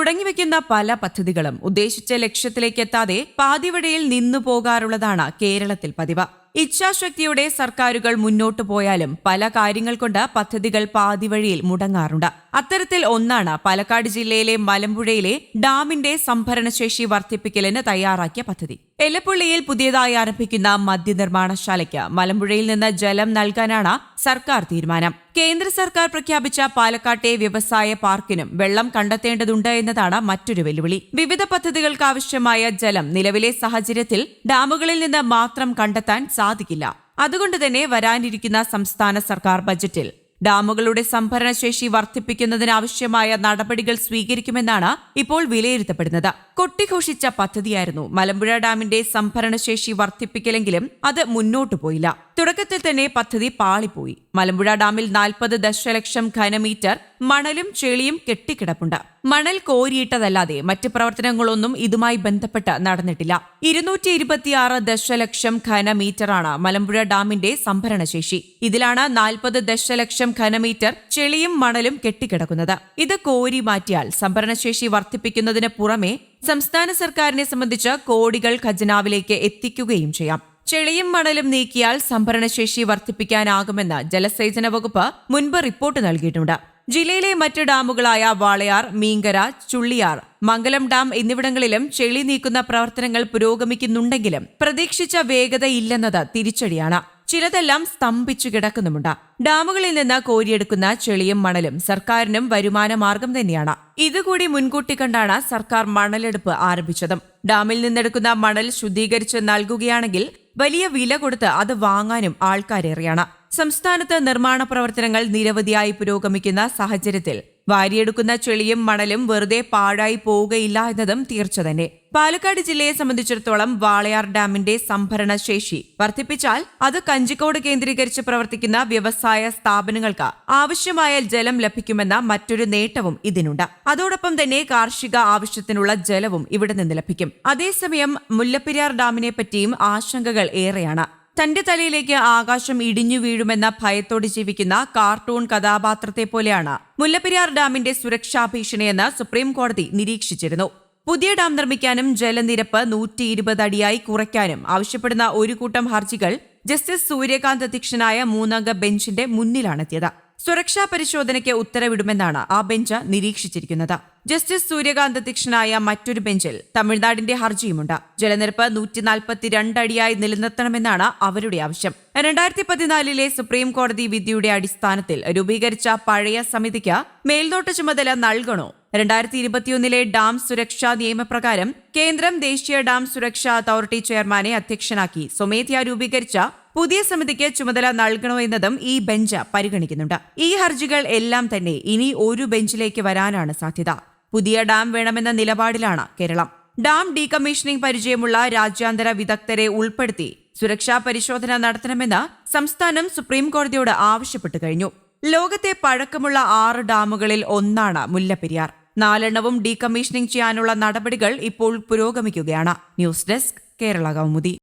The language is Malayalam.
തുടങ്ങിവെക്കുന്ന പല പദ്ധതികളും ഉദ്ദേശിച്ച ലക്ഷ്യത്തിലേക്ക് എത്താതെ പാതിവഴിയിൽ നിന്നു പോകാറുള്ളതാണ് കേരളത്തിൽ പതിവ്. ഇച്ഛാശക്തിയോടെ സർക്കാരുകൾ മുന്നോട്ടു പോയാലും പല കാര്യങ്ങൾ കൊണ്ട് പദ്ധതികൾ പാതിവഴിയിൽ മുടങ്ങാറുണ്ട്. അത്തരത്തിൽ ഒന്നാണ് പാലക്കാട് ജില്ലയിലെ മലമ്പുഴയിലെ ഡാമിന്റെ സംഭരണശേഷി വർദ്ധിപ്പിക്കലിന് തയ്യാറാക്കിയ പദ്ധതി. എല്ലപ്പള്ളിയിൽ പുതിയതായി ആരംഭിക്കുന്ന മദ്യനിർമ്മാണശാലയ്ക്ക് മലമ്പുഴയിൽ നിന്ന് ജലം നൽകാനാണ് സർക്കാർ തീരുമാനം. കേന്ദ്ര സർക്കാർ പ്രഖ്യാപിച്ച പാലക്കാട്ടെ വ്യവസായ പാർക്കിനും വെള്ളം കണ്ടെത്തേണ്ടതുണ്ട് എന്നതാണ് മറ്റൊരു വെല്ലുവിളി. വിവിധ പദ്ധതികൾക്ക് ആവശ്യമായ ജലം നിലവിലെ സാഹചര്യത്തിൽ ഡാമുകളിൽ നിന്ന് മാത്രം കണ്ടെത്താൻ സാധിക്കില്ല. അതുകൊണ്ട് തന്നെ വരാനിരിക്കുന്ന സംസ്ഥാന സർക്കാർ ബജറ്റിൽ ഡാമുകളുടെ സംഭരണശേഷി വർദ്ധിപ്പിക്കുന്നതിനാവശ്യമായ നടപടികൾ സ്വീകരിക്കുമെന്നാണ് ഇപ്പോൾ വിലയിരുത്തപ്പെടുന്നത്. കൊട്ടിഘോഷിച്ച പദ്ധതിയായിരുന്നു മലമ്പുഴ ഡാമിന്റെ സംഭരണശേഷി വർദ്ധിപ്പിക്കലെങ്കിലും അത് മുന്നോട്ടു പോയില്ല. തുടക്കത്തിൽ തന്നെ പദ്ധതി പാളിപ്പോയി. മലമ്പുഴ ഡാമിൽ 40 ദശലക്ഷം ഘനമീറ്റർ മണലും ചെളിയും കെട്ടിക്കിടപ്പുണ്ട്. മണൽ കോരിയിട്ടതല്ലാതെ മറ്റ് പ്രവർത്തനങ്ങളൊന്നും ഇതുമായി ബന്ധപ്പെട്ട് നടന്നിട്ടില്ല. 226 ദശലക്ഷം ഘനമീറ്ററാണ് മലമ്പുഴ ഡാമിന്റെ സംഭരണശേഷി. ഇതിലാണ് 40 ദശലക്ഷം ഘനമീറ്റർ ചെളിയും മണലും കെട്ടിക്കിടക്കുന്നത്. ഇത് കോരി മാറ്റിയാൽ സംഭരണശേഷി വർദ്ധിപ്പിക്കുന്നതിന് പുറമെ സംസ്ഥാന സർക്കാരിനെ സംബന്ധിച്ച് കോടികൾ ഖജനാവിലേക്ക് എത്തിക്കുകയും ചെയ്യാം. ചെളിയും മണലും നീക്കിയാൽ സംഭരണശേഷി വർദ്ധിപ്പിക്കാനാകുമെന്ന് ജലസേചന വകുപ്പ് മുൻപ് റിപ്പോർട്ട് നൽകിയിട്ടുണ്ട്. ജില്ലയിലെ മറ്റ് ഡാമുകളായ വാളയാർ, മീങ്കര, ചുള്ളിയാർ, മംഗലം ഡാം എന്നിവിടങ്ങളിലും ചെളി നീക്കുന്ന പ്രവർത്തനങ്ങൾ പുരോഗമിക്കുന്നുണ്ടെങ്കിലും പ്രതീക്ഷിച്ച വേഗതയില്ലെന്നത് തിരിച്ചടിയാണ്. ചിലതെല്ലാം സ്തംഭിച്ചു കിടക്കുന്നുമുണ്ട്. ഡാമുകളിൽ നിന്ന് കോരിയെടുക്കുന്ന ചെളിയും മണലും സർക്കാരിനും വരുമാന മാർഗം തന്നെയാണ്. ഇതുകൂടി മുൻകൂട്ടി കണ്ടാണ് സർക്കാർ മണലെടുപ്പ് ആരംഭിച്ചതും. ഡാമിൽ നിന്നെടുക്കുന്ന മണൽ ശുദ്ധീകരിച്ച് നൽകുകയാണെങ്കിൽ വലിയ വില കൊടുത്ത് അത് വാങ്ങാനും ആൾക്കാരേറെയാണ്. സംസ്ഥാനത്ത് നിർമ്മാണ പ്രവർത്തനങ്ങൾ നിരവധിയായി പുരോഗമിക്കുന്ന സാഹചര്യത്തിൽ വാരിയെടുക്കുന്ന ചെളിയും മണലും വെറുതെ പാഴായി പോവുകയില്ല എന്നതും തീർച്ച തന്നെ. പാലക്കാട് ജില്ലയെ സംബന്ധിച്ചിടത്തോളം വാളയാർ ഡാമിന്റെ സംഭരണ ശേഷി വർദ്ധിപ്പിച്ചാൽ അത് കഞ്ചിക്കോട് കേന്ദ്രീകരിച്ച് പ്രവർത്തിക്കുന്ന വ്യവസായ സ്ഥാപനങ്ങൾക്ക് ആവശ്യമായ ജലം ലഭിക്കുമെന്ന മറ്റൊരു നേട്ടവും ഇതിനുണ്ട്. അതോടൊപ്പം തന്നെ കാർഷിക ആവശ്യത്തിനുള്ള ജലവും ഇവിടെ നിന്ന് ലഭിക്കും. അതേസമയം മുല്ലപ്പെരിയാർ ഡാമിനെ പറ്റിയും ആശങ്കകൾ ഏറെയാണ്. തന്റെ തലയിലേക്ക് ആകാശം ഇടിഞ്ഞു വീഴുമെന്ന ഭയത്തോടെ ജീവിക്കുന്ന കാർട്ടൂൺ കഥാപാത്രത്തെ പോലെയാണ് മുല്ലപ്പെരിയാർ ഡാമിന്റെ സുരക്ഷാ ഭീഷണിയെന്ന് സുപ്രീം കോടതി നിരീക്ഷിച്ചിരുന്നു. പുതിയ ഡാം നിർമ്മിക്കാനും ജലനിരപ്പ് 120 അടിയായി കുറയ്ക്കാനും ആവശ്യപ്പെടുന്ന ഒരു കൂട്ടം ഹർജികൾ ജസ്റ്റിസ് സൂര്യകാന്ത് അധ്യക്ഷനായ 3-അംഗ ബെഞ്ചിന്റെ മുന്നിലാണെത്തിയത്. സുരക്ഷാ പരിശോധനയ്ക്ക് ഉത്തരവിടുമെന്നാണ് ആ ബെഞ്ച് നിരീക്ഷിച്ചിരിക്കുന്നത്. ജസ്റ്റിസ് സൂര്യകാന്ത് അധ്യക്ഷനായ മറ്റൊരു ബെഞ്ചിൽ തമിഴ്നാടിന്റെ ഹർജിയുമുണ്ട്. ജലനിരപ്പ് 142 അടിയായി നിലനിർത്തണമെന്നാണ് അവരുടെ ആവശ്യം. 2014 സുപ്രീം കോടതി വിധിയുടെ അടിസ്ഥാനത്തിൽ രൂപീകരിച്ച പഴയ സമിതിക്ക് മേൽനോട്ട ചുമതല നൽകണോ? 2021 ഡാം സുരക്ഷാ നിയമപ്രകാരം കേന്ദ്രം ദേശീയ ഡാം സുരക്ഷാ അതോറിറ്റി ചെയർമാനെ അധ്യക്ഷനാക്കി സ്വമേധയാ രൂപീകരിച്ച പുതിയ സമിതിക്ക് ചുമതല നൽകണോ എന്നതും ഈ ബെഞ്ച് പരിഗണിക്കുന്നുണ്ട്. ഈ ഹർജികൾ എല്ലാം തന്നെ ഇനി ഒരു ബെഞ്ചിലേക്ക് വരാനാണ് സാധ്യത. പുതിയ ഡാം വേണമെന്ന നിലപാടിലാണ് കേരളം. ഡാം ഡീകമ്മീഷനിംഗ് പരിചയമുള്ള രാജ്യാന്തര വിദഗ്ധരെ ഉൾപ്പെടുത്തി സുരക്ഷാ പരിശോധന നടത്തണമെന്ന് സംസ്ഥാനം സുപ്രീം കോടതിയോട് ആവശ്യപ്പെട്ടു കഴിഞ്ഞു. ലോകത്തെ പഴക്കമുള്ള 6 ഡാമുകളിൽ ഒന്നാണ് മുല്ലപ്പെരിയാർ. 4 ഡീകമ്മീഷനിംഗ് ചെയ്യാനുള്ള നടപടികൾ ഇപ്പോൾ പുരോഗമിക്കുകയാണ്. News desk, Kerala Kaumudi.